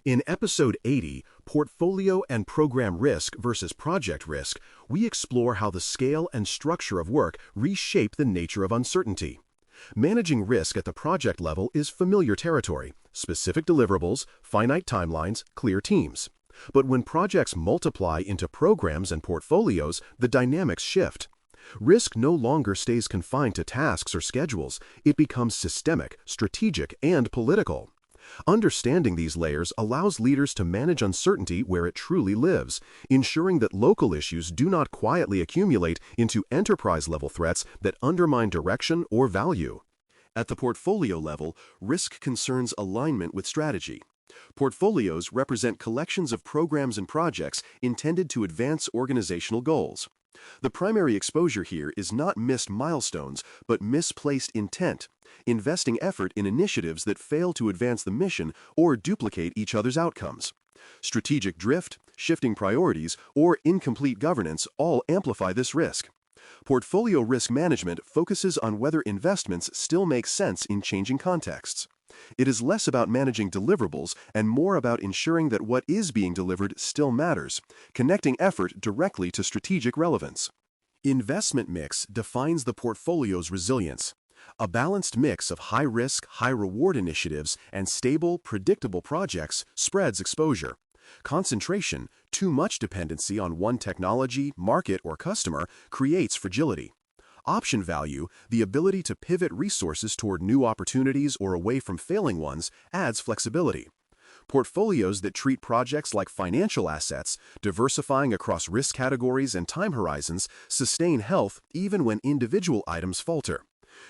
In Episode 80, Portfolio and Program Risk versus Project Risk, we explore how the scale and structure of work reshape the nature of uncertainty. Managing risk at the project level is familiar territory: specific deliverables, finite timelines, clear teams. But when projects multiply into programs and portfolios, the dynamics shift. Risk no longer stays confined to tasks or schedules. It becomes systemic, strategic, and political. Understanding these layers allows leaders to manage uncertainty where it truly lives, ensuring that local issues do not quietly accumulate into enterprise-level threats that undermine direction or value. At the portfolio level, risk concerns alignment with strategy. Portfolios represent collections of programs and projects intended to advance organizational goals. The primary exposure here is not missed milestones, but misplaced intent, investing effort in initiatives that fail to advance the mission or duplicate each other's outcomes. Strategic drift, shifting priorities, or incomplete governance all amplify this risk. Portfolio risk management focuses on whether investments still make sense in changing contexts. It is less about managing deliverables and more about ensuring that what is being delivered still matters, connecting effort directly to strategic relevance. Investment mix defines the portfolio's resilience. A balanced mix of high-risk, high-reward initiatives and stable, predictable projects spreads exposure. Concentration, too much dependency on one technology, market, or customer, creates fragility. Option value, the ability to pivot resources toward new opportunities or away from failing ones, adds flexibility. Portfolios that treat projects like financial assets, diversifying across risk categories and time horizons, sustain health even when individual items falter.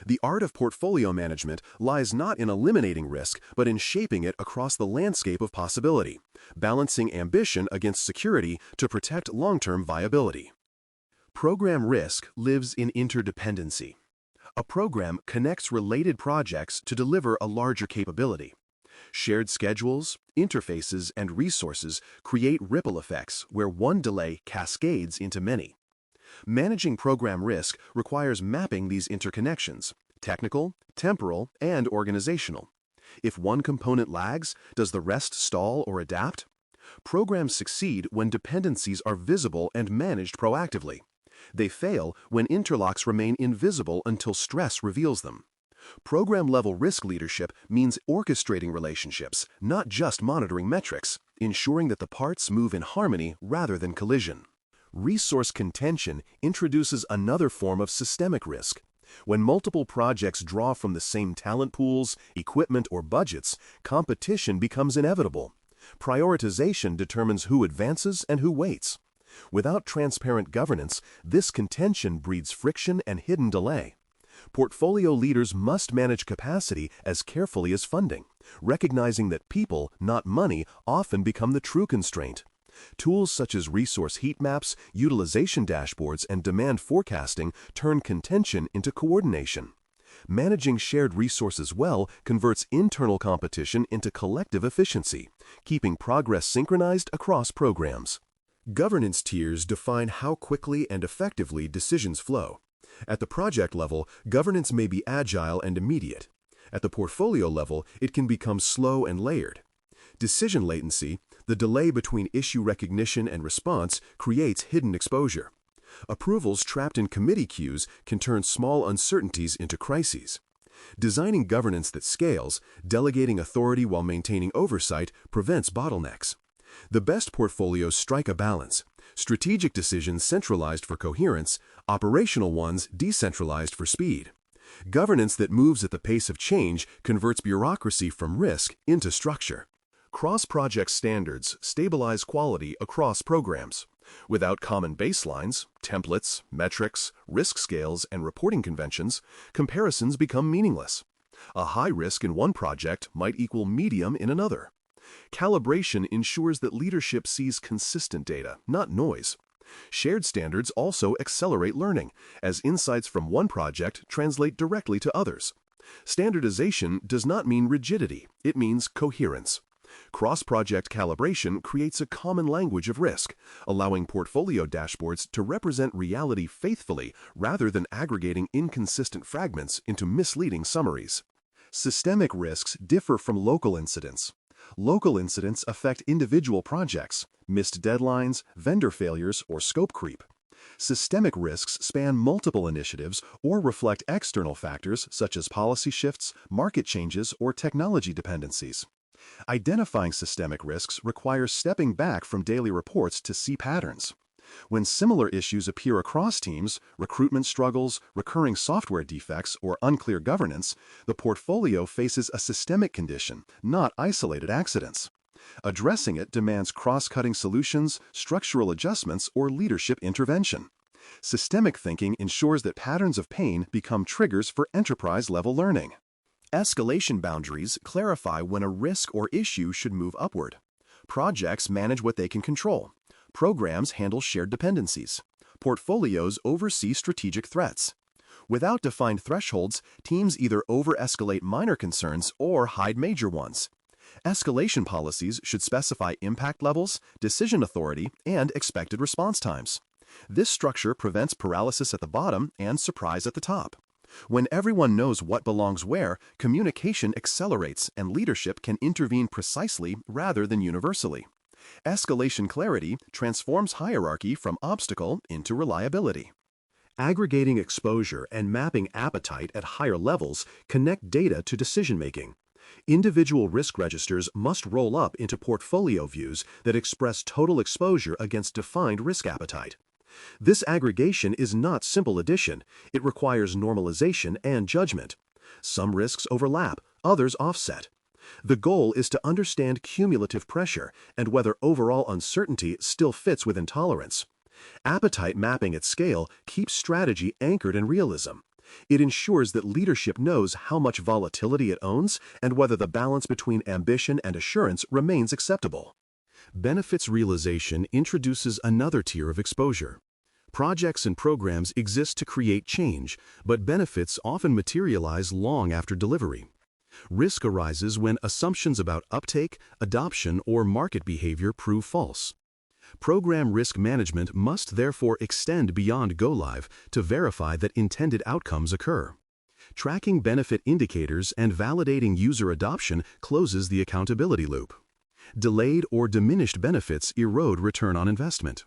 The art of portfolio management lies not in eliminating risk, but in shaping it across the landscape of possibility, balancing ambition against security to protect long-term viability. Program risk lives in interdependency. A program connects related projects to deliver a larger capability. Shared schedules, interfaces, and resources create ripple effects where one delay cascades into many. Managing program risk requires mapping these interconnections: technical, temporal, and organizational. If one component lags, does the rest stall or adapt? Programs succeed when dependencies are visible and managed proactively. They fail when interlocks remain invisible until stress reveals them. Program-level risk leadership means orchestrating relationships, not just monitoring metrics, ensuring that the parts move in harmony rather than collision. Resource contention introduces another form of systemic risk. When multiple projects draw from the same talent pools, equipment, or budgets, competition becomes inevitable. Prioritization determines who advances and who waits. Without transparent governance, this contention breeds friction and hidden delay. Portfolio leaders must manage capacity as carefully as funding, recognizing that people, not money, often become the true constraint. Tools such as resource heat maps, utilization dashboards, and demand forecasting turn contention into coordination. Managing shared resources well converts internal competition into collective efficiency, keeping progress synchronized across programs. Governance tiers define how quickly and effectively decisions flow. At the project level, governance may be agile and immediate. At the portfolio level, it can become slow and layered. Decision latency, the delay between issue recognition and response, creates hidden exposure. Approvals trapped in committee queues can turn small uncertainties into crises. Designing governance that scales, delegating authority while maintaining oversight, prevents bottlenecks. The best portfolios strike a balance: strategic decisions centralized for coherence, operational ones decentralized for speed. Governance that moves at the pace of change converts bureaucracy from risk into structure. Cross-project standards stabilize quality across programs. Without common baselines, templates, metrics, risk scales, and reporting conventions, comparisons become meaningless. A high risk in one project might equal medium in another. Calibration ensures that leadership sees consistent data, not noise. Shared standards also accelerate learning, as insights from one project translate directly to others. Standardization does not mean rigidity, it means coherence. Cross-project calibration creates a common language of risk, allowing portfolio dashboards to represent reality faithfully rather than aggregating inconsistent fragments into misleading summaries. Systemic risks differ from local incidents. Local incidents affect individual projects, missed deadlines, vendor failures, or scope creep. Systemic risks span multiple initiatives or reflect external factors such as policy shifts, market changes, or technology dependencies. Identifying systemic risks requires stepping back from daily reports to see patterns. When similar issues appear across teams, recruitment struggles, recurring software defects, or unclear governance, the portfolio faces a systemic condition, not isolated accidents. Addressing it demands cross-cutting solutions, structural adjustments, or leadership intervention. Systemic thinking ensures that patterns of pain become triggers for enterprise-level learning. Escalation boundaries clarify when a risk or issue should move upward. Projects manage what they can control. Programs handle shared dependencies. Portfolios oversee strategic threats. Without defined thresholds, teams either over-escalate minor concerns or hide major ones. Escalation policies should specify impact levels, decision authority, and expected response times. This structure prevents paralysis at the bottom and surprise at the top. When everyone knows what belongs where, communication accelerates and leadership can intervene precisely rather than universally. Escalation clarity transforms hierarchy from obstacle into reliability. Aggregating exposure and mapping appetite at higher levels connect data to decision-making. Individual risk registers must roll up into portfolio views that express total exposure against defined risk appetite. This aggregation is not simple addition. It requires normalization and judgment. Some risks overlap, others offset. The goal is to understand cumulative pressure and whether overall uncertainty still fits within tolerance. Appetite mapping at scale keeps strategy anchored in realism. It ensures that leadership knows how much volatility it owns and whether the balance between ambition and assurance remains acceptable. Benefits realization introduces another tier of exposure. Projects and programs exist to create change, but benefits often materialize long after delivery. Risk arises when assumptions about uptake, adoption, or market behavior prove false. Program risk management must therefore extend beyond go-live to verify that intended outcomes occur. Tracking benefit indicators and validating user adoption closes the accountability loop. Delayed or diminished benefits erode return on investment.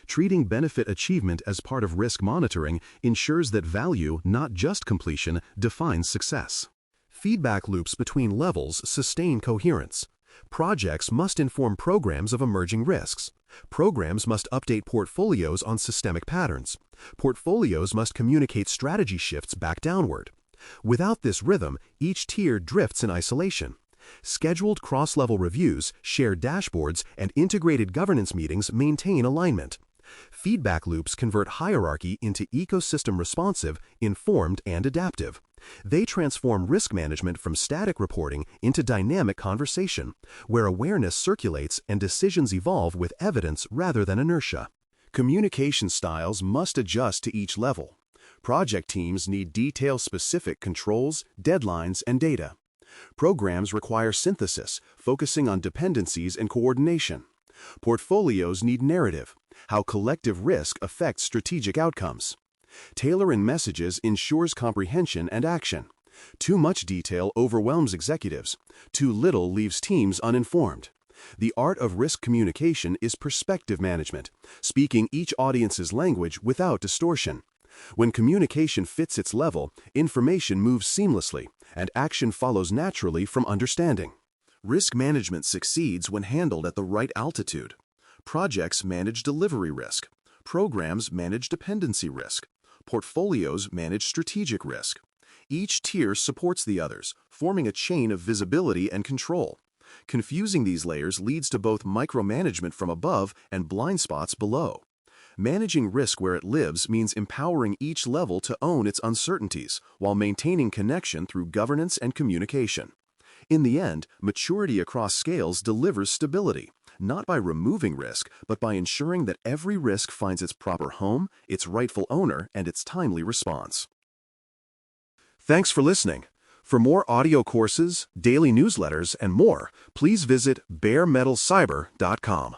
Treating benefit achievement as part of risk monitoring ensures that value, not just completion, defines success. Feedback loops between levels sustain coherence. Projects must inform programs of emerging risks. Programs must update portfolios on systemic patterns. Portfolios must communicate strategy shifts back downward. Without this rhythm, each tier drifts in isolation. Scheduled cross-level reviews, shared dashboards, and integrated governance meetings maintain alignment. Feedback loops convert hierarchy into ecosystem responsive, informed, and adaptive. They transform risk management from static reporting into dynamic conversation, where awareness circulates and decisions evolve with evidence rather than inertia. Communication styles must adjust to each level. Project teams need detail-specific controls, deadlines, and data. Programs require synthesis, focusing on dependencies and coordination. Portfolios need narrative, how collective risk affects strategic outcomes. Tailoring messages ensures comprehension and action. Too much detail overwhelms executives. Too little leaves teams uninformed. The art of risk communication is perspective management, speaking each audience's language without distortion. When communication fits its level, information moves seamlessly, and action follows naturally from understanding. Risk management succeeds when handled at the right altitude. Projects manage delivery risk. Programs manage dependency risk. Portfolios manage strategic risk. Each tier supports the others, forming a chain of visibility and control. Confusing these layers leads to both micromanagement from above and blind spots below. Managing risk where it lives means empowering each level to own its uncertainties while maintaining connection through governance and communication. In the end, maturity across scales delivers stability, not by removing risk, but by ensuring that every risk finds its proper home, its rightful owner, and its timely response. Thanks for listening. For more audio courses, daily newsletters, and more, please visit baremetalcyber.com.